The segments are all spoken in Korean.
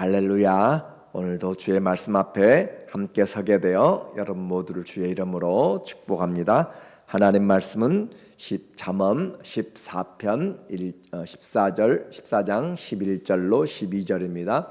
할렐루야. 오늘도 주의 말씀 앞에 함께 서게 되어 여러분 모두를 주의 이름으로 축복합니다. 하나님 말씀은 잠언 14편 14장 11절로 12절입니다.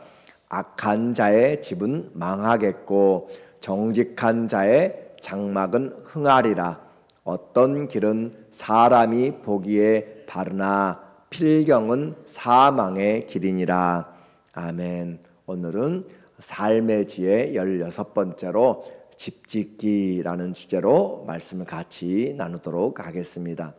악한 자의 집은 망하겠고 정직한 자의 장막은 흥하리라. 어떤 길은 사람이 보기에 바르나 필경은 사망의 길이니라. 아멘. 오늘은 삶의 지혜 16번째로 집짓기라는 주제로 말씀을 같이 나누도록 하겠습니다.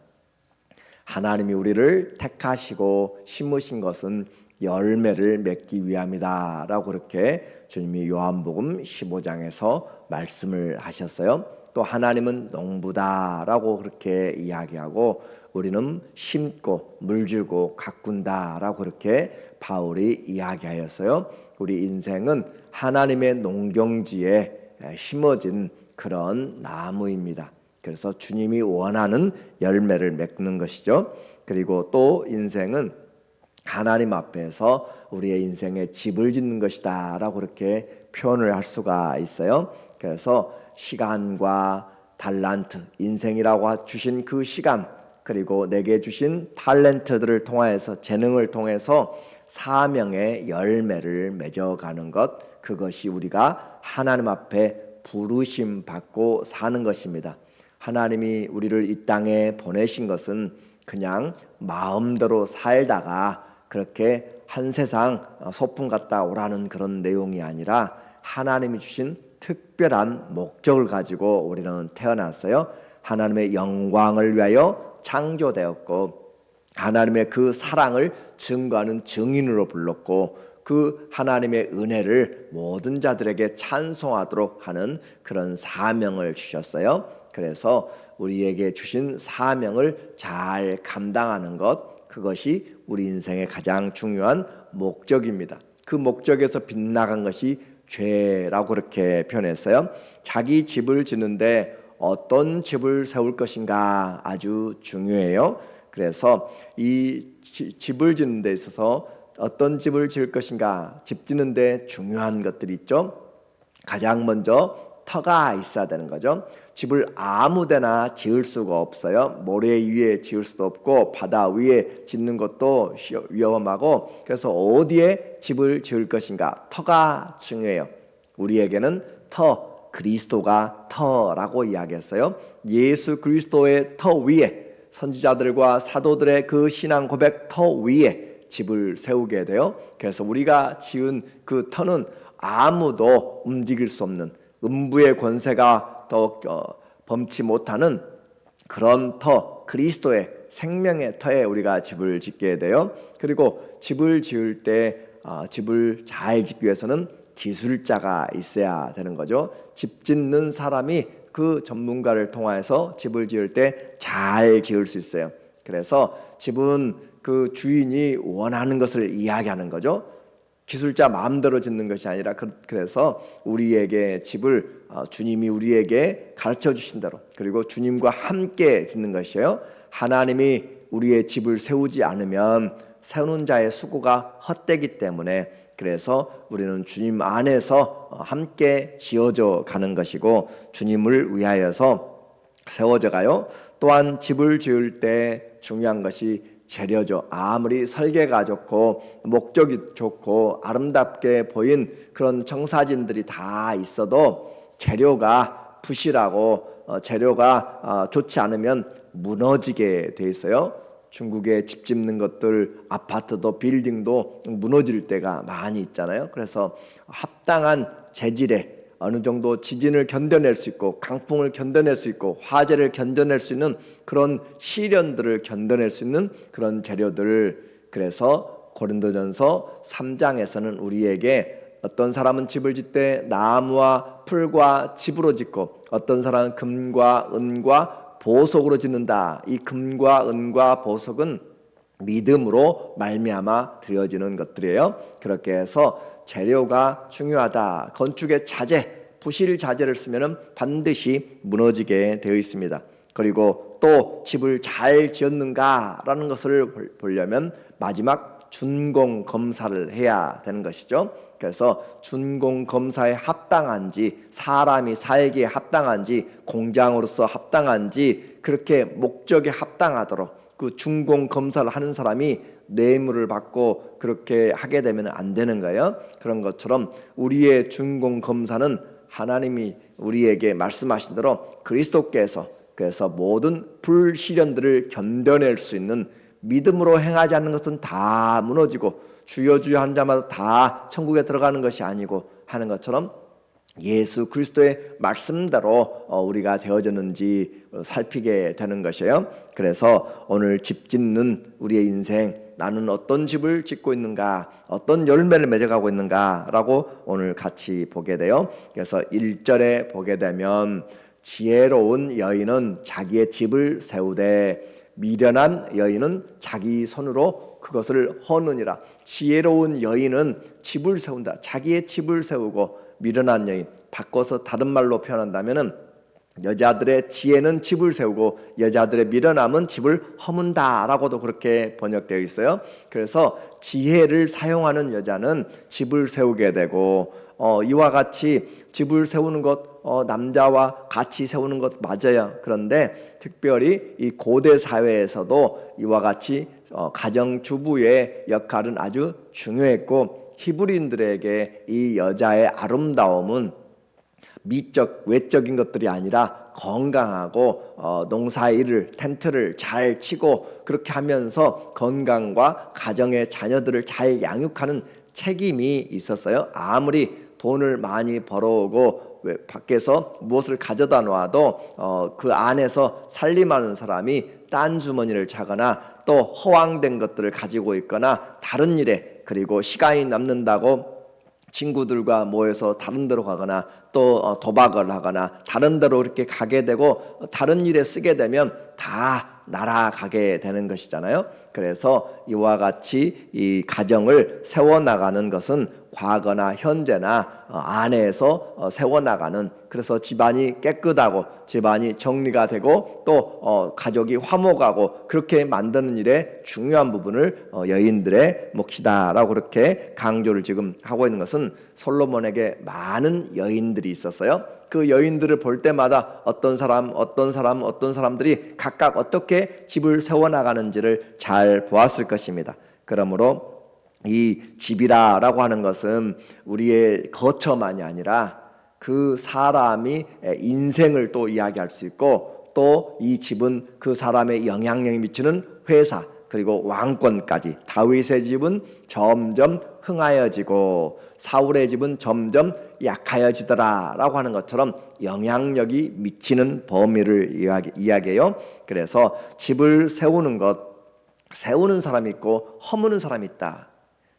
하나님이 우리를 택하시고 심으신 것은 열매를 맺기 위함이다 라고 그렇게 주님이 요한복음 15장에서 말씀을 하셨어요. 또 하나님은 농부다 라고 그렇게 이야기하고 우리는 심고 물주고 가꾼다 라고 그렇게 바울이 이야기하였어요. 우리 인생은 하나님의 농경지에 심어진 그런 나무입니다. 그래서 주님이 원하는 열매를 맺는 것이죠. 그리고 또 인생은 하나님 앞에서 우리의 인생에 집을 짓는 것이다 라고 그렇게 표현을 할 수가 있어요. 그래서 시간과 달란트, 인생이라고 주신 그 시간, 그리고 내게 주신 탤런트들을 통하여서, 재능을 통해서 사명의 열매를 맺어가는 것, 그것이 우리가 하나님 앞에 부르심 받고 사는 것입니다. 하나님이 우리를 이 땅에 보내신 것은 그냥 마음대로 살다가 그렇게 한 세상 소풍 갔다 오라는 그런 내용이 아니라 하나님이 주신 특별한 목적을 가지고 우리는 태어났어요. 하나님의 영광을 위하여 창조되었고 하나님의 그 사랑을 증거하는 증인으로 불렀고 그 하나님의 은혜를 모든 자들에게 찬송하도록 하는 그런 사명을 주셨어요. 그래서 우리에게 주신 사명을 잘 감당하는 것, 그것이 우리 인생의 가장 중요한 목적입니다. 그 목적에서 빗나간 것이 죄라고 그렇게 표현했어요. 자기 집을 짓는데 어떤 집을 세울 것인가 아주 중요해요. 그래서 이 집을 짓는 데 있어서 어떤 집을 지을 것인가, 집 짓는 데 중요한 것들이 있죠. 가장 먼저 터가 있어야 되는 거죠. 집을 아무 데나 지을 수가 없어요. 모래 위에 지을 수도 없고 바다 위에 짓는 것도 위험하고, 그래서 어디에 집을 지을 것인가, 터가 중요해요. 우리에게는 터, 그리스도가 터라고 이야기했어요. 예수 그리스도의 터 위에, 선지자들과 사도들의 그 신앙 고백 터 위에 집을 세우게 돼요. 그래서 우리가 지은 그 터는 아무도 움직일 수 없는, 음부의 권세가 더 범치 못하는 그런 터, 그리스도의 생명의 터에 우리가 집을 짓게 돼요. 그리고 집을 지을 때 집을 잘 짓기 위해서는 기술자가 있어야 되는 거죠. 집 짓는 사람이 그 전문가를 통해서 집을 지을 때 잘 지을 수 있어요. 그래서 집은 그 주인이 원하는 것을 이야기하는 거죠. 기술자 마음대로 짓는 것이 아니라, 그래서 우리에게 집을 주님이 우리에게 가르쳐 주신 대로, 그리고 주님과 함께 짓는 것이에요. 하나님이 우리의 집을 세우지 않으면 세우는 자의 수고가 헛되기 때문에, 그래서 우리는 주님 안에서 함께 지어져 가는 것이고 주님을 위하여서 세워져 가요. 또한 집을 지을 때 중요한 것이 재료죠. 아무리 설계가 좋고 목적이 좋고 아름답게 보인 그런 청사진들이 다 있어도 재료가 부실하고 재료가 좋지 않으면 무너지게 돼 있어요. 중국에 집 짓는 것들, 아파트도 빌딩도 무너질 때가 많이 있잖아요. 그래서 합당한 재질에 어느 정도 지진을 견뎌낼 수 있고 강풍을 견뎌낼 수 있고 화재를 견뎌낼 수 있는 그런 시련들을 견뎌낼 수 있는 그런 재료들, 그래서 고린도전서 3장에서는 우리에게 어떤 사람은 집을 짓되 나무와 풀과 집으로 짓고 어떤 사람은 금과 은과 보석으로 짓는다. 이 금과 은과 보석은 믿음으로 말미암아 드려지는 것들이에요. 그렇게 해서 재료가 중요하다. 건축의 자재, 부실 자재를 쓰면 반드시 무너지게 되어 있습니다. 그리고 또 집을 잘 지었는가라는 것을 보려면 마지막 준공 검사를 해야 되는 것이죠. 그래서 준공 검사에 합당한지, 사람이 살기에 합당한지, 공장으로서 합당한지, 그렇게 목적에 합당하도록 그 준공 검사를 하는 사람이 뇌물을 받고 그렇게 하게 되면 안 되는 거예요. 그런 것처럼 우리의 준공 검사는 하나님이 우리에게 말씀하신 대로 그리스도께서, 그래서 모든 불시련들을 견뎌낼 수 있는, 믿음으로 행하지 않는 것은 다 무너지고 주여 주여 한 자마다 다 천국에 들어가는 것이 아니고 하는 것처럼 예수 그리스도의 말씀대로 우리가 되어졌는지 살피게 되는 것이에요. 그래서 오늘 집 짓는 우리의 인생, 나는 어떤 집을 짓고 있는가, 어떤 열매를 맺어가고 있는가라고 오늘 같이 보게 돼요. 그래서 1절에 보게 되면 지혜로운 여인은 자기의 집을 세우되 미련한 여인은 자기 손으로 그것을 허느니라. 지혜로운 여인은 집을 세운다. 자기의 집을 세우고, 미련한 여인, 바꿔서 다른 말로 표현한다면은 여자들의 지혜는 집을 세우고 여자들의 미련함은 집을 허문다라고도 그렇게 번역되어 있어요. 그래서 지혜를 사용하는 여자는 집을 세우게 되고, 이와 같이 집을 세우는 것, 남자와 같이 세우는 것 맞아요. 그런데 특별히 이 고대 사회에서도 이와 같이 가정주부의 역할은 아주 중요했고, 히브리인들에게 이 여자의 아름다움은 미적 외적인 것들이 아니라 건강하고 농사일을 텐트를 잘 치고 그렇게 하면서 건강과 가정의 자녀들을 잘 양육하는 책임이 있었어요. 아무리 돈을 많이 벌어오고 밖에서 무엇을 가져다 놔도 그 안에서 살림하는 사람이 딴 주머니를 차거나 또 허황된 것들을 가지고 있거나 다른 일에, 그리고 시간이 남는다고 친구들과 모여서 다른 데로 가거나 또 도박을 하거나 다른 데로 이렇게 가게 되고 다른 일에 쓰게 되면 다 날아가게 되는 것이잖아요. 그래서 이와 같이 이 가정을 세워나가는 것은 과거나 현재나 안에서 세워나가는, 그래서 집안이 깨끗하고 집안이 정리가 되고 또 가족이 화목하고 그렇게 만드는 일에 중요한 부분을 여인들의 몫이다라고 그렇게 강조를 지금 하고 있는 것은, 솔로몬에게 많은 여인들이 있었어요. 그 여인들을 볼 때마다 어떤 사람들이 각각 어떻게 집을 세워나가는지를 잘 보았을 것입니다. 그러므로 이 집이라고 하는 것은 우리의 거처만이 아니라 그 사람이 인생을 또 이야기할 수 있고, 또 이 집은 그 사람의 영향력이 미치는 회사, 그리고 왕권까지. 다윗의 집은 점점 흥하여지고 사울의 집은 점점 약하여지더라 라고 하는 것처럼 영향력이 미치는 범위를 이야기해요. 그래서 집을 세우는 것, 세우는 사람이 있고 허무는 사람이 있다.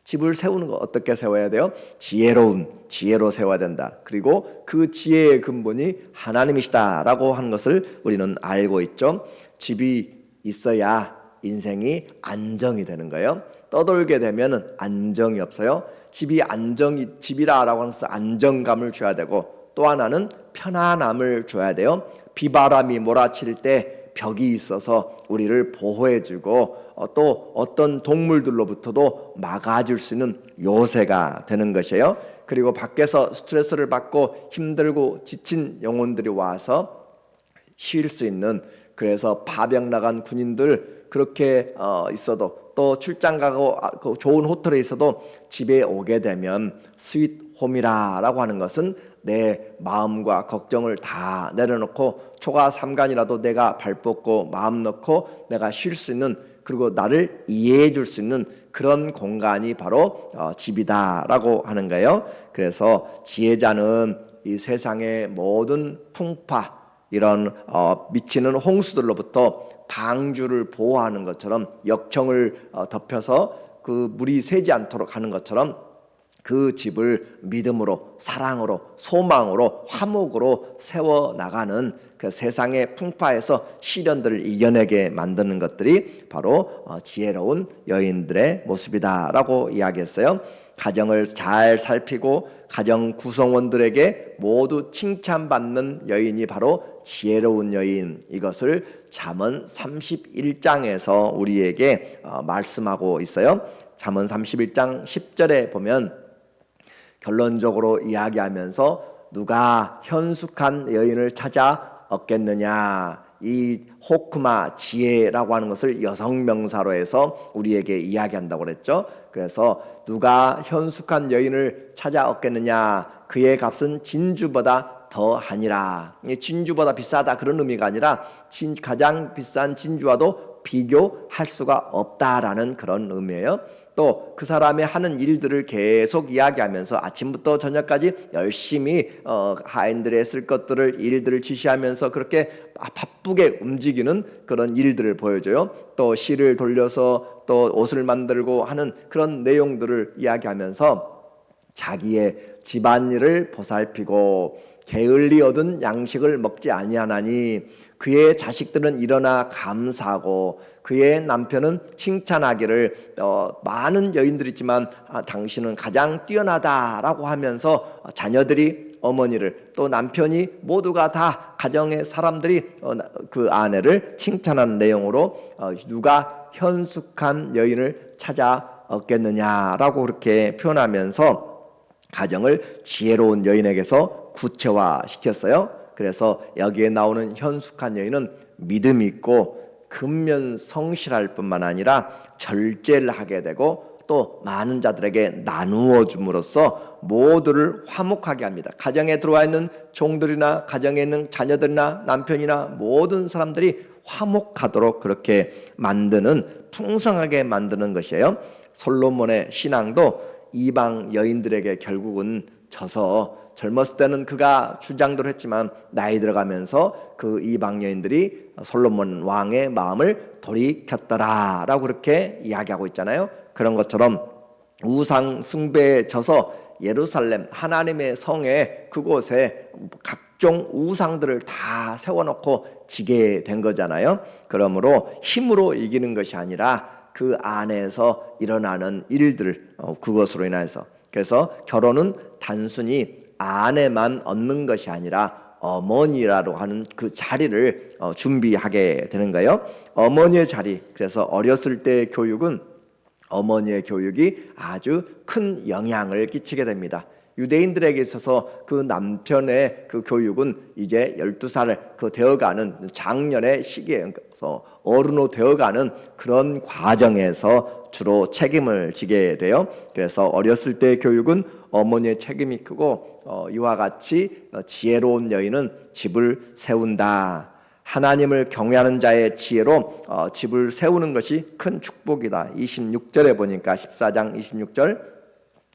집을 세우는 거 어떻게 세워야 돼요? 지혜로 세워야 된다. 그리고 그 지혜의 근본이 하나님이시다라고 하는 것을 우리는 알고 있죠. 집이 있어야 인생이 안정이 되는 거예요. 떠돌게 되면은 안정이 없어요. 집이라고 하는 것은 안정감을 줘야 되고, 또 하나는 편안함을 줘야 돼요. 비바람이 몰아칠 때 벽이 있어서 우리를 보호해주고 또 어떤 동물들로부터도 막아줄 수 있는 요새가 되는 것이에요. 그리고 밖에서 스트레스를 받고 힘들고 지친 영혼들이 와서 쉴 수 있는, 그래서 파병 나간 군인들 그렇게 있어도, 또 출장 가고 좋은 호텔에 있어도 집에 오게 되면 스윗 홈이라고 하는 것은 내 마음과 걱정을 다 내려놓고 초가 삼간이라도 내가 발 뻗고 마음 놓고 내가 쉴 수 있는, 그리고 나를 이해해 줄 수 있는 그런 공간이 바로 집이다라고 하는 거예요. 그래서 지혜자는 이 세상의 모든 풍파, 이런 미치는 홍수들로부터 방주를 보호하는 것처럼, 역청을 덮여서 그 물이 새지 않도록 하는 것처럼 그 집을 믿음으로, 사랑으로, 소망으로, 화목으로 세워나가는, 그 세상의 풍파에서 시련들을 이겨내게 만드는 것들이 바로 지혜로운 여인들의 모습이다라고 이야기했어요. 가정을 잘 살피고 가정 구성원들에게 모두 칭찬받는 여인이 바로 지혜로운 여인, 이것을 잠언 31장에서 우리에게 말씀하고 있어요. 잠언 31장 10절에 보면 결론적으로 이야기하면서 누가 현숙한 여인을 찾아 얻겠느냐, 이 호크마 지혜라고 하는 것을 여성 명사로 해서 우리에게 이야기한다고 그랬죠. 그래서 누가 현숙한 여인을 찾아 얻겠느냐, 그의 값은 진주보다 더하니라. 진주보다 비싸다 그런 의미가 아니라 가장 비싼 진주와도 비교할 수가 없다라는 그런 의미예요. 또 그 사람의 하는 일들을 계속 이야기하면서 아침부터 저녁까지 열심히 하인들의 쓸 것들을 일들을 지시하면서 그렇게 바쁘게 움직이는 그런 일들을 보여줘요. 또 실을 돌려서 또 옷을 만들고 하는 그런 내용들을 이야기하면서 자기의 집안일을 보살피고 게을리 얻은 양식을 먹지 아니하나니 그의 자식들은 일어나 감사하고 그의 남편은 칭찬하기를 많은 여인들이 있지만 당신은 가장 뛰어나다라고 하면서 자녀들이 어머니를 또 남편이 모두가 다 가정의 사람들이 그 아내를 칭찬하는 내용으로 누가 현숙한 여인을 찾아 얻겠느냐라고 그렇게 표현하면서 가정을 지혜로운 여인에게서 구체화시켰어요. 그래서 여기에 나오는 현숙한 여인은 믿음이 있고 근면 성실할 뿐만 아니라 절제를 하게 되고 또 많은 자들에게 나누어 줌으로써 모두를 화목하게 합니다. 가정에 들어와 있는 종들이나 가정에 있는 자녀들이나 남편이나 모든 사람들이 화목하도록 그렇게 만드는, 풍성하게 만드는 것이에요. 솔로몬의 신앙도 이방 여인들에게 결국은 져서 젊었을 때는 그가 주장대로 했지만 나이 들어가면서 그 이방 여인들이 솔로몬 왕의 마음을 돌이켰더라라고 그렇게 이야기하고 있잖아요. 그런 것처럼 우상 숭배에 져서 예루살렘 하나님의 성에 그곳에 각종 우상들을 다 세워놓고 지게 된 거잖아요. 그러므로 힘으로 이기는 것이 아니라 그 안에서 일어나는 일들, 그것으로 인해서. 그래서 결혼은 단순히 아내만 얻는 것이 아니라 어머니라고 하는 그 자리를 준비하게 되는 거예요. 어머니의 자리. 그래서 어렸을 때의 교육은 어머니의 교육이 아주 큰 영향을 끼치게 됩니다. 유대인들에게 있어서 그 남편의 그 교육은 이제 12살 그 되어가는 장년의 시기에 어른으로 되어가는 그런 과정에서 주로 책임을 지게 돼요. 그래서 어렸을 때의 교육은 어머니의 책임이 크고 이와 같이 지혜로운 여인은 집을 세운다. 하나님을 경외하는 자의 지혜로 집을 세우는 것이 큰 축복이다. 26절에 보니까 14장 26절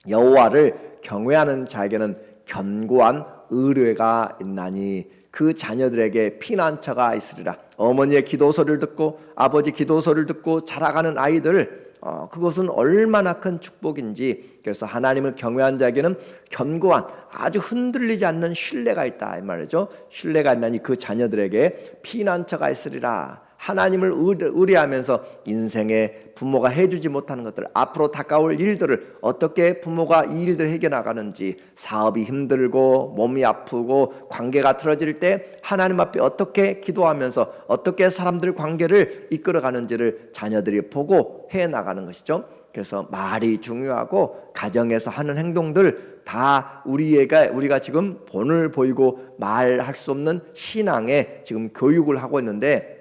여호와를 경외하는 자에게는 견고한 의뢰가 있나니 그 자녀들에게 피난처가 있으리라. 어머니의 기도 소리를 듣고 아버지 기도 소리를 듣고 자라가는 아이들, 그것은 얼마나 큰 축복인지. 그래서 하나님을 경외한 자에게는 견고한 아주 흔들리지 않는 신뢰가 있다 이 말이죠. 신뢰가 있나니 그 자녀들에게 피난처가 있으리라. 하나님을 의뢰하면서 인생에 부모가 해주지 못하는 것들, 앞으로 다가올 일들을 어떻게 부모가 이 일들을 해결나가는지, 사업이 힘들고 몸이 아프고 관계가 틀어질 때 하나님 앞에 어떻게 기도하면서 어떻게 사람들 관계를 이끌어가는지를 자녀들이 보고 해나가는 것이죠. 그래서 말이 중요하고 가정에서 하는 행동들 다 우리가 지금 본을 보이고 말할 수 없는 신앙에 지금 교육을 하고 있는데,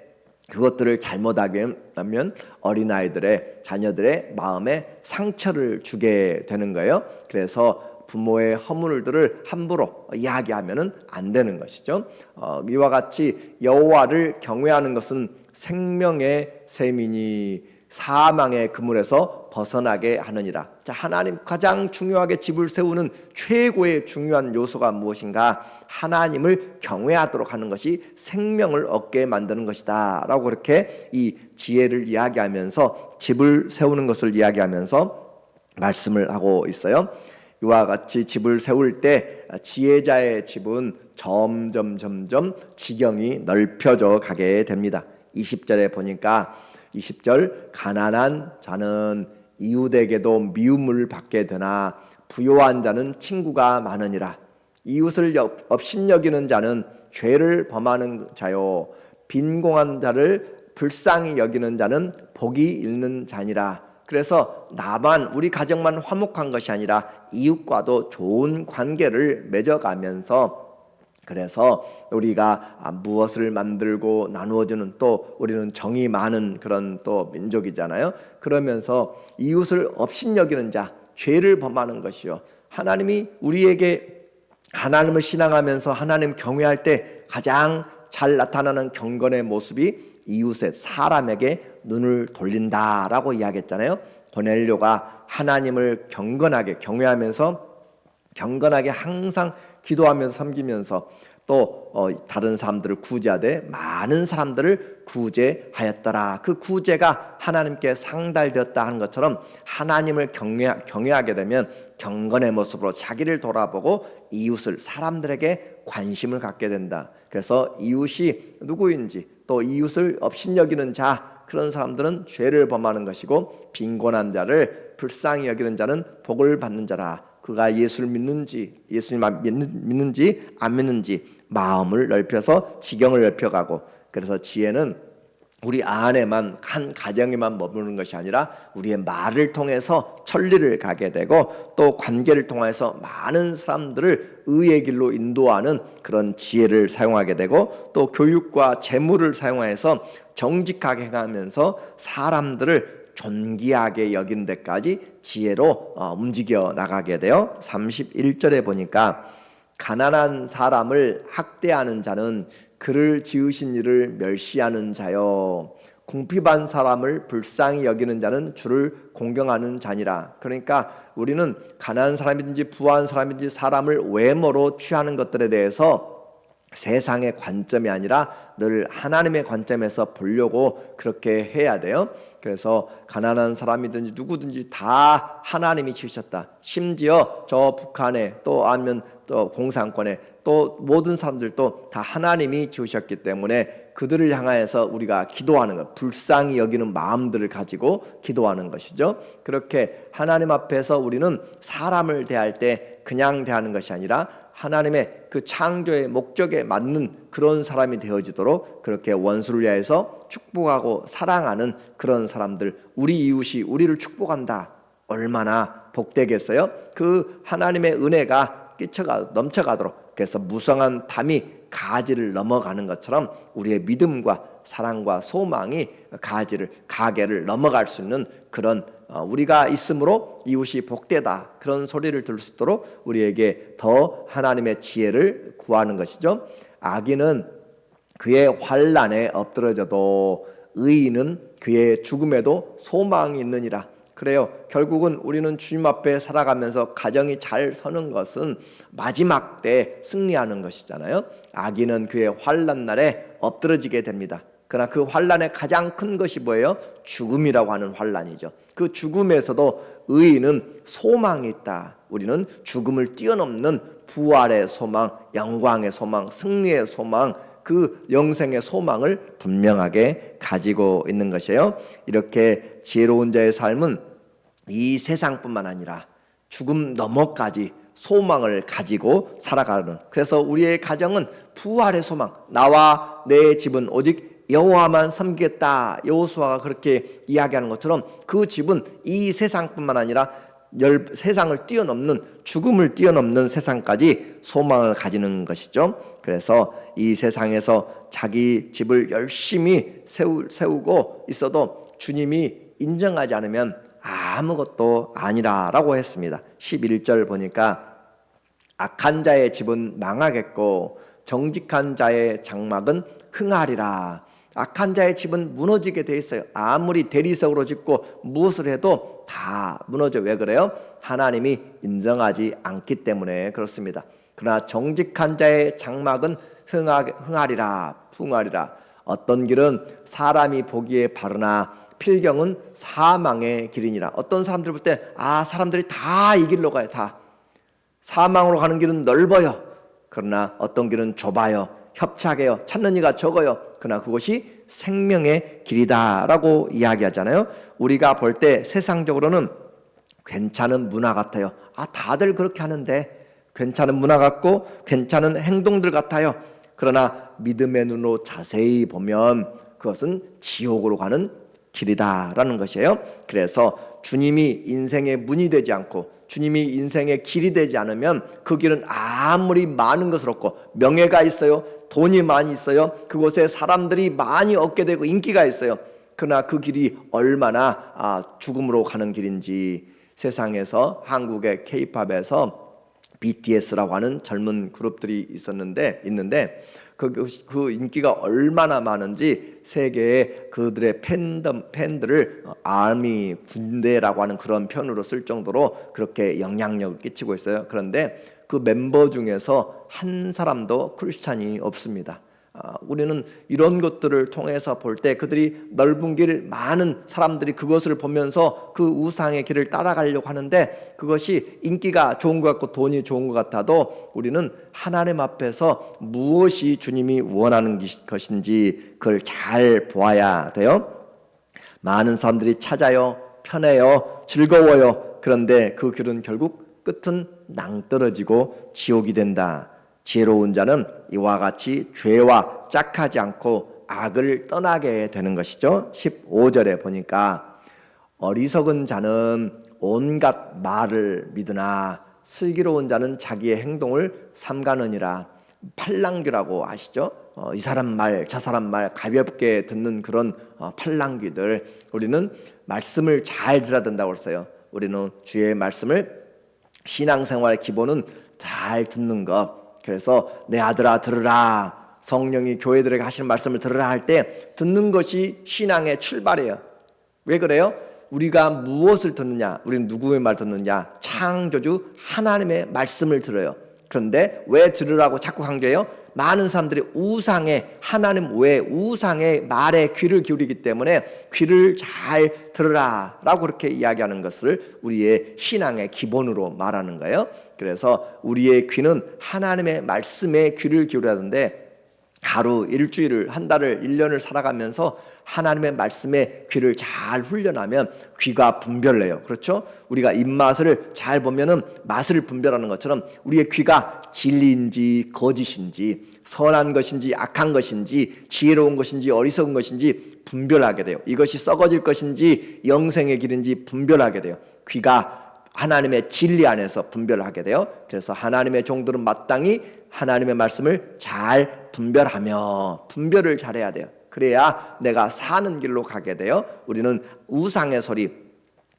그것들을 잘못하게 하면 어린아이들의 자녀들의 마음에 상처를 주게 되는 거예요. 그래서 부모의 허물들을 함부로 이야기하면은 안 되는 것이죠. 이와 같이 여호와를 경외하는 것은 생명의 셈이니 사망의 그물에서 벗어나게 하느니라. 자, 하나님 가장 중요하게 집을 세우는 최고의 중요한 요소가 무엇인가? 하나님을 경외하도록 하는 것이 생명을 얻게 만드는 것이다 라고 그렇게 이 지혜를 이야기하면서 집을 세우는 것을 이야기하면서 말씀을 하고 있어요. 이와 같이 집을 세울 때 지혜자의 집은 점점 지경이 넓혀져 가게 됩니다. 20절에 보니까 20절 가난한 자는 이웃에게도 미움을 받게 되나 부요한 자는 친구가 많으니라. 이웃을 업신여기는 자는 죄를 범하는 자요 빈공한 자를 불쌍히 여기는 자는 복이 있는 자니라. 그래서 나만 우리 가정만 화목한 것이 아니라 이웃과도 좋은 관계를 맺어가면서 그래서 우리가 무엇을 만들고 나누어주는 또 우리는 정이 많은 그런 또 민족이잖아요. 그러면서 이웃을 업신여기는 자, 죄를 범하는 것이요. 하나님이 우리에게 하나님을 신앙하면서 하나님 경외할 때 가장 잘 나타나는 경건의 모습이 이웃의 사람에게 눈을 돌린다라고 이야기했잖아요. 고넬료가 하나님을 경건하게 경외하면서 경건하게 항상 기도하면서 섬기면서 또 다른 사람들을 구제하되 많은 사람들을 구제하였더라. 그 구제가 하나님께 상달되었다 하는 것처럼 하나님을 경외하게 되면 경건의 모습으로 자기를 돌아보고 이웃을 사람들에게 관심을 갖게 된다. 그래서 이웃이 누구인지 또 이웃을 업신여기는 자, 그런 사람들은 죄를 범하는 것이고 빈곤한 자를 불쌍히 여기는 자는 복을 받는 자라. 그가 예수를 믿는지 예수님 믿는지 안 믿는지 마음을 넓혀서 지경을 넓혀가고, 그래서 지혜는 우리 안에만 한 가정에만 머무는 것이 아니라 우리의 말을 통해서 천리를 가게 되고 또 관계를 통해서 많은 사람들을 의의 길로 인도하는 그런 지혜를 사용하게 되고 또 교육과 재물을 사용해서 정직하게 행하면서 사람들을 존귀하게 여긴 데까지 지혜로 움직여 나가게 돼요. 31절에 보니까 가난한 사람을 학대하는 자는 그를 지으신 이를 멸시하는 자요, 궁핍한 사람을 불쌍히 여기는 자는 주를 공경하는 자니라. 그러니까 우리는 가난한 사람이든지 부한 사람이든지 사람을 외모로 취하는 것들에 대해서 세상의 관점이 아니라 늘 하나님의 관점에서 보려고 그렇게 해야 돼요. 그래서 가난한 사람이든지 누구든지 다 하나님이 지으셨다. 심지어 저 북한에 또 아니면 또 공산권에 또 모든 사람들도 다 하나님이 지으셨기 때문에 그들을 향하여서 우리가 기도하는 것, 불쌍히 여기는 마음들을 가지고 기도하는 것이죠. 그렇게 하나님 앞에서 우리는 사람을 대할 때 그냥 대하는 것이 아니라 하나님의 그 창조의 목적에 맞는 그런 사람이 되어지도록 그렇게 원수를 위하여서 축복하고 사랑하는 그런 사람들, 우리 이웃이 우리를 축복한다. 얼마나 복되겠어요? 그 하나님의 은혜가 넘쳐가도록, 그래서 무성한 담이 가지를 넘어가는 것처럼 우리의 믿음과 사랑과 소망이 가게를 넘어갈 수 있는 그런 우리가 있으므로 이웃이 복되다, 그런 소리를 들을 수 있도록 우리에게 더 하나님의 지혜를 구하는 것이죠. 악인은 그의 환난에 엎드러져도 의인은 그의 죽음에도 소망이 있느니라. 그래요. 결국은 우리는 주님 앞에 살아가면서 가정이 잘 서는 것은 마지막 때 승리하는 것이잖아요. 악인은 그의 환난 날에 엎드러지게 됩니다. 그러나 그 환난의 가장 큰 것이 뭐예요? 죽음이라고 하는 환난이죠. 그 죽음에서도 의인은 소망이 있다. 우리는 죽음을 뛰어넘는 부활의 소망, 영광의 소망, 승리의 소망, 그 영생의 소망을 분명하게 가지고 있는 것이에요. 이렇게 지혜로운 자의 삶은 이 세상뿐만 아니라 죽음 너머까지 소망을 가지고 살아가는, 그래서 우리의 가정은 부활의 소망, 나와 내 집은 오직 여호와만 섬기겠다. 여호수아가 그렇게 이야기하는 것처럼 그 집은 이 세상뿐만 아니라 세상을 뛰어넘는, 죽음을 뛰어넘는 세상까지 소망을 가지는 것이죠. 그래서 이 세상에서 자기 집을 열심히 세우고 있어도 주님이 인정하지 않으면 아무것도 아니라라고 했습니다. 11절 보니까 악한 자의 집은 망하겠고 정직한 자의 장막은 흥하리라. 악한 자의 집은 무너지게 돼 있어요. 아무리 대리석으로 짓고 무엇을 해도 다 무너져. 왜 그래요? 하나님이 인정하지 않기 때문에 그렇습니다. 그러나 정직한 자의 장막은 흥하리라. 풍하리라. 어떤 길은 사람이 보기에 바르나 필경은 사망의 길이니라. 어떤 사람들 볼 때 사람들이 다 이 길로 가요. 다 사망으로 가는 길은 넓어요. 그러나 어떤 길은 좁아요. 협착해요. 찾는 이가 적어요. 그러나 그것이 생명의 길이다라고 이야기하잖아요. 우리가 볼 때 세상적으로는 괜찮은 문화 같아요. 다들 그렇게 하는데 괜찮은 문화 같고 괜찮은 행동들 같아요. 그러나 믿음의 눈으로 자세히 보면 그것은 지옥으로 가는 길이다라는 것이에요. 그래서 주님이 인생의 문이 되지 않고 주님이 인생의 길이 되지 않으면 그 길은 아무리 많은 것을 얻고 명예가 있어요, 돈이 많이 있어요, 그곳에 사람들이 많이 얻게 되고 인기가 있어요. 그러나 그 길이 얼마나 죽음으로 가는 길인지, 세상에서 한국의 K-팝에서 BTS라고 하는 젊은 그룹들이 있는데 그 인기가 얼마나 많은지 세계에 그들의 팬들을 아미, 군대라고 하는 그런 표현으로 쓸 정도로 그렇게 영향력을 끼치고 있어요. 그런데 그 멤버 중에서 한 사람도 크리스찬이 없습니다. 우리는 이런 것들을 통해서 볼 때 그들이 넓은 길, 많은 사람들이 그것을 보면서 그 우상의 길을 따라가려고 하는데 그것이 인기가 좋은 것 같고 돈이 좋은 것 같아도 우리는 하나님 앞에서 무엇이 주님이 원하는 것인지 그걸 잘 보아야 돼요. 많은 사람들이 찾아요, 편해요, 즐거워요. 그런데 그 길은 결국 끝은 낭떠러지고 지옥이 된다. 지혜로운 자는 이와 같이 죄와 짝하지 않고 악을 떠나게 되는 것이죠. 15절에 보니까 어리석은 자는 온갖 말을 믿으나 슬기로운 자는 자기의 행동을 삼가느니라. 팔랑귀라고 아시죠? 이 사람 말, 저 사람 말 가볍게 듣는 그런 팔랑귀들. 우리는 말씀을 잘 들어야 된다고 했어요. 우리는 주의 말씀을, 신앙생활 기본은 잘 듣는 것. 그래서 내 아들아 들으라, 성령이 교회들에게 하시는 말씀을 들으라 할 때 듣는 것이 신앙의 출발이에요. 왜 그래요? 우리가 무엇을 듣느냐? 우리는 누구의 말 듣느냐? 창조주 하나님의 말씀을 들어요. 그런데 왜 들으라고 자꾸 강조해요? 많은 사람들이 우상의, 하나님 외에 우상의 말에 귀를 기울이기 때문에 귀를 잘 들으라 라고 그렇게 이야기하는 것을 우리의 신앙의 기본으로 말하는 거예요. 그래서 우리의 귀는 하나님의 말씀에 귀를 기울여야 하는데 하루, 일주일을, 한 달을, 1년을 살아가면서 하나님의 말씀에 귀를 잘 훈련하면 귀가 분별해요. 그렇죠? 우리가 입맛을 잘 보면은 맛을 분별하는 것처럼 우리의 귀가 진리인지 거짓인지, 선한 것인지 악한 것인지, 지혜로운 것인지 어리석은 것인지 분별하게 돼요. 이것이 썩어질 것인지 영생의 길인지 분별하게 돼요. 귀가 하나님의 진리 안에서 분별하게 돼요. 그래서 하나님의 종들은 마땅히 하나님의 말씀을 잘 분별을 잘해야 돼요. 그래야 내가 사는 길로 가게 돼요. 우리는 우상의 소리,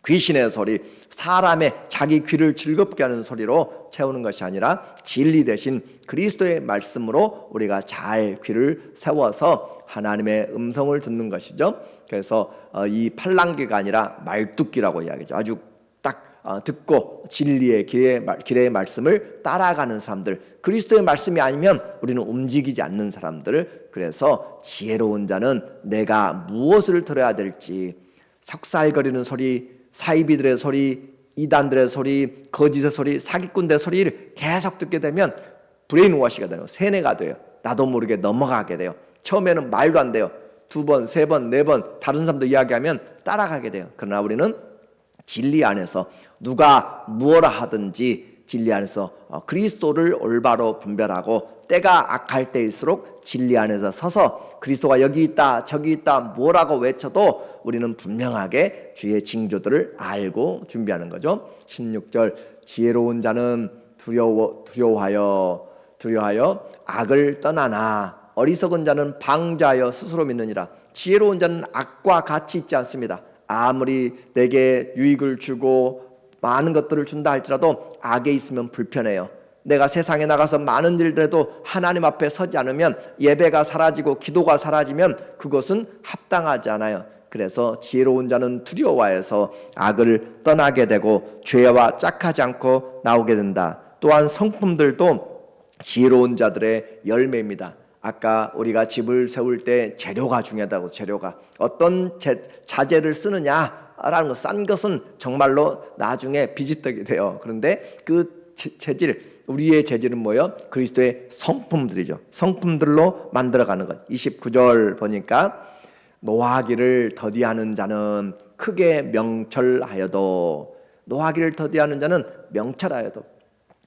귀신의 소리, 사람의 자기 귀를 즐겁게 하는 소리로 채우는 것이 아니라 진리 대신 그리스도의 말씀으로 우리가 잘 귀를 세워서 하나님의 음성을 듣는 것이죠. 그래서 이 팔랑귀가 아니라 말뚝귀라고 이야기하죠. 아주 딱 듣고 진리의 길의 말씀을 따라가는 사람들, 그리스도의 말씀이 아니면 우리는 움직이지 않는 사람들. 그래서 지혜로운 자는 내가 무엇을 들어야 될지, 석살거리는 소리, 사이비들의 소리, 이단들의 소리, 거짓의 소리, 사기꾼들의 소리를 계속 듣게 되면 브레인워시가 돼요. 세뇌가 돼요. 나도 모르게 넘어가게 돼요. 처음에는 말도 안 돼요. 2번, 3번, 4번 다른 사람도 이야기하면 따라가게 돼요. 그러나 우리는 진리 안에서 누가 무엇라 하든지 진리 안에서 그리스도를 올바로 분별하고 때가 악할 때일수록 진리 안에서 서서 그리스도가 여기 있다 저기 있다 뭐라고 외쳐도 우리는 분명하게 주의 징조들을 알고 준비하는 거죠. 16절 지혜로운 자는 두려워하여 악을 떠나나 어리석은 자는 방자하여 스스로 믿느니라. 지혜로운 자는 악과 같이 있지 않습니다. 아무리 내게 유익을 주고 많은 것들을 준다 할지라도 악에 있으면 불편해요. 내가 세상에 나가서 많은 일을 해도 하나님 앞에 서지 않으면 예배가 사라지고 기도가 사라지면 그것은 합당하지 않아요. 그래서 지혜로운 자는 두려워해서 악을 떠나게 되고 죄와 짝하지 않고 나오게 된다. 또한 성품들도 지혜로운 자들의 열매입니다. 아까 우리가 집을 세울 때 재료가 중요하다고. 재료가 어떤 자재를 쓰느냐라는 거, 싼 것은 정말로 나중에 비지떡이 돼요. 그런데 그 재질, 우리의 재질은 뭐예요? 그리스도의 성품들이죠. 성품들로 만들어가는 것. 29절 보니까 노하기를 더디하는 자는 크게 명철하여도, 노하기를 더디하는 자는 명철하여도,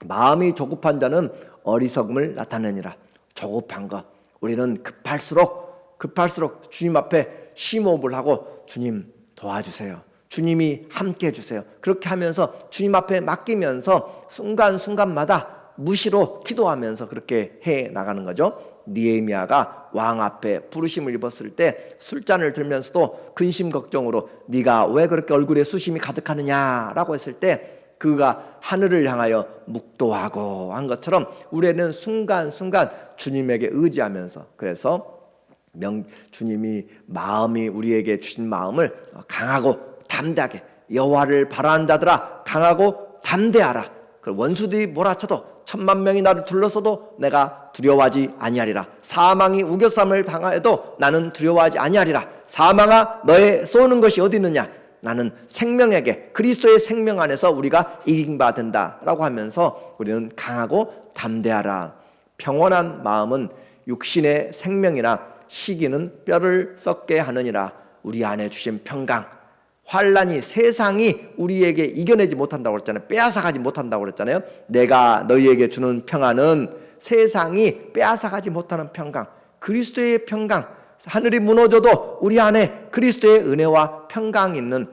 마음이 조급한 자는 어리석음을 나타내니라. 조급한 것, 우리는 급할수록 주님 앞에 심호흡을 하고 주님 도와주세요, 주님이 함께 해주세요. 그렇게 하면서 주님 앞에 맡기면서 순간순간마다 무시로 기도하면서 그렇게 해 나가는 거죠. 느헤미야가 왕 앞에 부르심을 입었을 때 술잔을 들면서도 근심 걱정으로 네가 왜 그렇게 얼굴에 수심이 가득하느냐라고 했을 때 그가 하늘을 향하여 묵도하고 한 것처럼 우리는 순간순간 주님에게 의지하면서, 그래서 주님이 마음이 우리에게 주신 마음을 강하고 담대하게, 여호와를 바라는 자들아 강하고 담대하라. 원수들이 몰아쳐도 10,000명이 나를 둘러서도 내가 두려워하지 아니하리라. 사망이 우겨쌈을 당하여도 나는 두려워하지 아니하리라. 사망아 너의 쏘는 것이 어디 있느냐? 나는 생명에게, 그리스도의 생명 안에서 우리가 이긴 바 된다라고 하면서 우리는 강하고 담대하라. 평온한 마음은 육신의 생명이나 시기는 뼈를 썩게 하느니라. 우리 안에 주신 평강, 환난이 세상이 우리에게 이겨내지 못한다고 그랬잖아요. 빼앗아가지 못한다고 그랬잖아요. 내가 너희에게 주는 평안은 세상이 빼앗아가지 못하는 평강, 그리스도의 평강. 하늘이 무너져도 우리 안에 그리스도의 은혜와 평강이 있는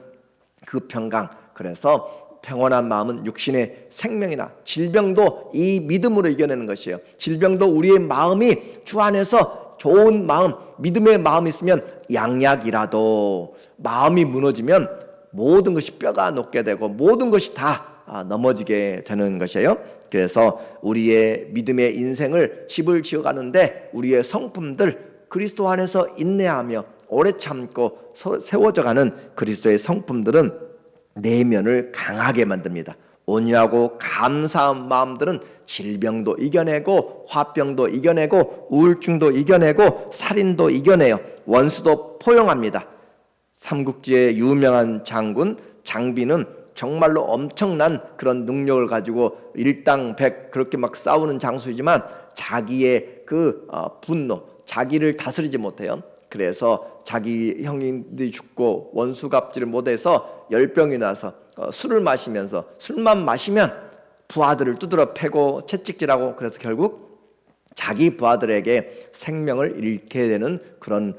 그 평강. 그래서 평온한 마음은 육신의 생명이나 질병도 이 믿음으로 이겨내는 것이에요. 질병도 우리의 마음이 주 안에서 좋은 마음, 믿음의 마음이 있으면 양약이라도 마음이 무너지면 모든 것이 뼈가 녹게 되고 모든 것이 다 넘어지게 되는 것이에요. 그래서 우리의 믿음의 인생을 집을 지어가는데 우리의 성품들, 그리스도 안에서 인내하며 오래 참고 세워져가는 그리스도의 성품들은 내면을 강하게 만듭니다. 온유하고 감사한 마음들은 질병도 이겨내고 화병도 이겨내고 우울증도 이겨내고 살인도 이겨내요. 원수도 포용합니다. 삼국지의 유명한 장군 장비는 정말로 엄청난 그런 능력을 가지고 일당백 그렇게 막 싸우는 장수이지만 자기의 그 분노, 자기를 다스리지 못해요. 그래서 자기 형님들이 죽고 원수 갚지를 못해서 열병이 나서 술을 마시면서, 술만 마시면 부하들을 두드러 패고 채찍질하고, 그래서 결국 자기 부하들에게 생명을 잃게 되는 그런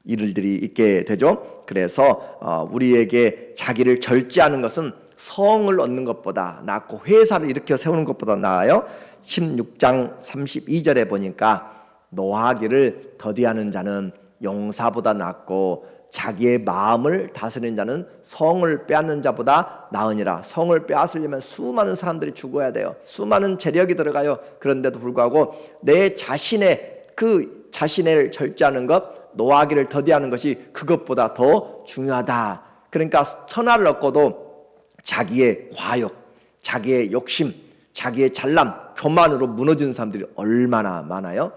일들이 있게 되죠. 그래서 우리에게 자기를 절제하는 것은 성을 얻는 것보다 낫고 회사를 일으켜 세우는 것보다 나아요. 16장 32절에 보니까 노하기를 더디하는 자는 용사보다 낫고 자기의 마음을 다스리는 자는 성을 빼앗는 자보다 나으니라. 성을 빼앗으려면 수많은 사람들이 죽어야 돼요. 수많은 재력이 들어가요. 그런데도 불구하고 내 자신의 그 자신을 절제하는 것, 노하기를 더디하는 것이 그것보다 더 중요하다. 그러니까 천하를 얻고도 자기의 과욕, 자기의 욕심, 자기의 잘남, 교만으로 무너진 사람들이 얼마나 많아요.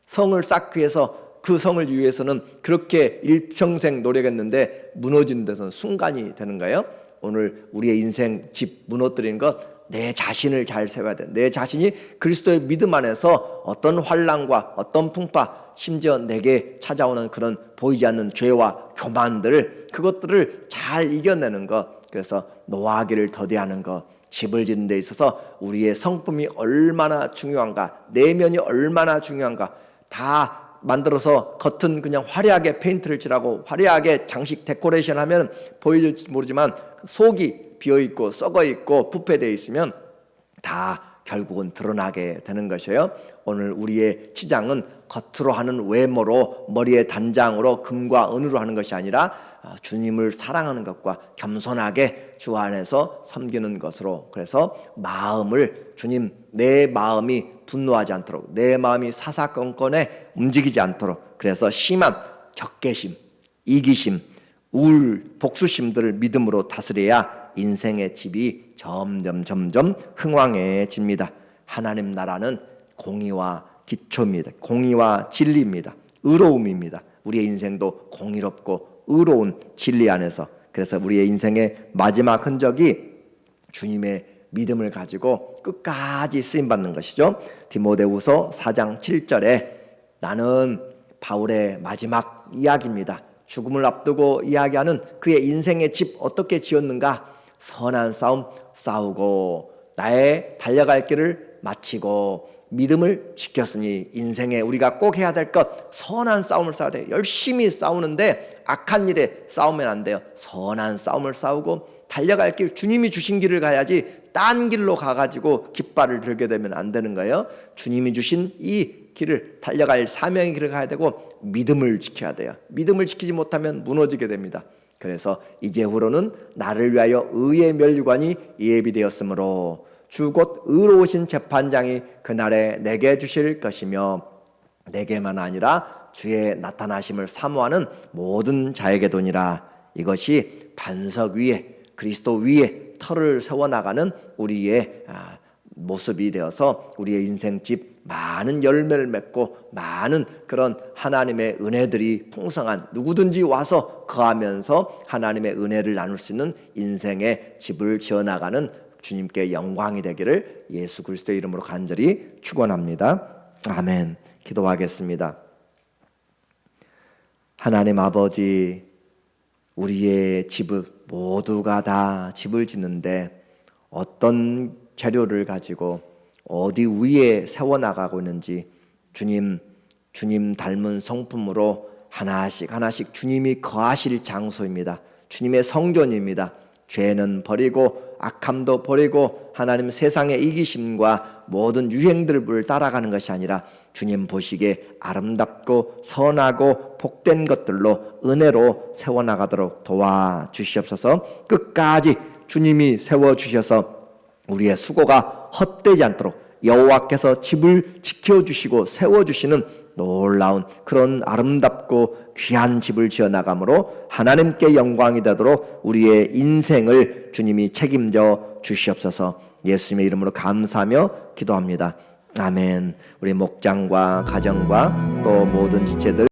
성을 쌓기 위해서, 그 성을 위해서는 그렇게 일평생 노력했는데 무너지는 데서는 순간이 되는 거예요. 오늘 우리의 인생 집 무너뜨리는 것, 내 자신을 잘 세워야 돼. 내 자신이 그리스도의 믿음 안에서 어떤 환난과 어떤 풍파, 심지어 내게 찾아오는 그런 보이지 않는 죄와 교만들, 그것들을 잘 이겨내는 것. 그래서 노하기를 더디하는 것, 집을 짓는 데 있어서 우리의 성품이 얼마나 중요한가, 내면이 얼마나 중요한가. 다 만들어서 겉은 그냥 화려하게 페인트를 칠하고 화려하게 장식 데코레이션 하면 보일지 모르지만 속이 비어있고 썩어있고 부패되어 있으면 다 결국은 드러나게 되는 것이에요. 오늘 우리의 치장은 겉으로 하는 외모로, 머리에 단장으로, 금과 은으로 하는 것이 아니라 주님을 사랑하는 것과 겸손하게 주 안에서 섬기는 것으로. 그래서 마음을, 주님, 내 마음이 분노하지 않도록, 내 마음이 사사건건에 움직이지 않도록, 그래서 심한 적개심, 이기심, 우울, 복수심들을 믿음으로 다스려야 인생의 집이 점점 흥왕해집니다. 하나님 나라는 공의와 기초입니다. 공의와 진리입니다. 의로움입니다. 우리의 인생도 공의롭고 의로운 진리 안에서, 그래서 우리의 인생의 마지막 흔적이 주님의 믿음을 가지고 끝까지 쓰임받는 것이죠. 디모데후서 4장 7절에 나는 바울의 마지막 이야기입니다. 죽음을 앞두고 이야기하는 그의 인생의 집 어떻게 지었는가? 선한 싸움 싸우고 나의 달려갈 길을 마치고 믿음을 지켰으니 인생에 우리가 꼭 해야 될 것 선한 싸움을 싸워야 돼요. 열심히 싸우는데 악한 일에 싸우면 안 돼요. 선한 싸움을 싸우고 달려갈 길, 주님이 주신 길을 가야지 딴 길로 가가지고 깃발을 들게 되면 안 되는 거예요. 주님이 주신 이 길을 달려갈 사명의 길을 가야 되고 믿음을 지켜야 돼요. 믿음을 지키지 못하면 무너지게 됩니다. 그래서 이제후로는 나를 위하여 의의 면류관이 예비되었으므로 주 곧 의로우신 재판장이 그날에 내게 주실 것이며 내게만 아니라 주의 나타나심을 사모하는 모든 자에게도니라. 이것이 반석 위에 그리스도 위에 터를 세워나가는 우리의 모습이 되어서 우리의 인생집 많은 열매를 맺고 많은 그런 하나님의 은혜들이 풍성한 누구든지 와서 거하면서 하나님의 은혜를 나눌 수 있는 인생의 집을 지어나가는 주님께 영광이 되기를 예수 그리스도의 이름으로 간절히 축원합니다. 아멘. 기도하겠습니다. 하나님 아버지, 우리의 집을 모두가 다 집을 짓는데 어떤 재료를 가지고 어디 위에 세워나가고 있는지 주님 닮은 성품으로 하나씩 주님이 거하실 장소입니다. 주님의 성전입니다. 죄는 버리고 악함도 버리고 하나님 세상의 이기심과 모든 유행들을 따라가는 것이 아니라 주님 보시기에 아름답고 선하고 복된 것들로 은혜로 세워나가도록 도와주시옵소서. 끝까지 주님이 세워주셔서 우리의 수고가 헛되지 않도록 여호와께서 집을 지켜주시고 세워주시는 놀라운 그런 아름답고 귀한 집을 지어나가므로 하나님께 영광이 되도록 우리의 인생을 주님이 책임져 주시옵소서. 예수님의 이름으로 감사하며 기도합니다. 아멘. 우리 목장과 가정과 또 모든 지체들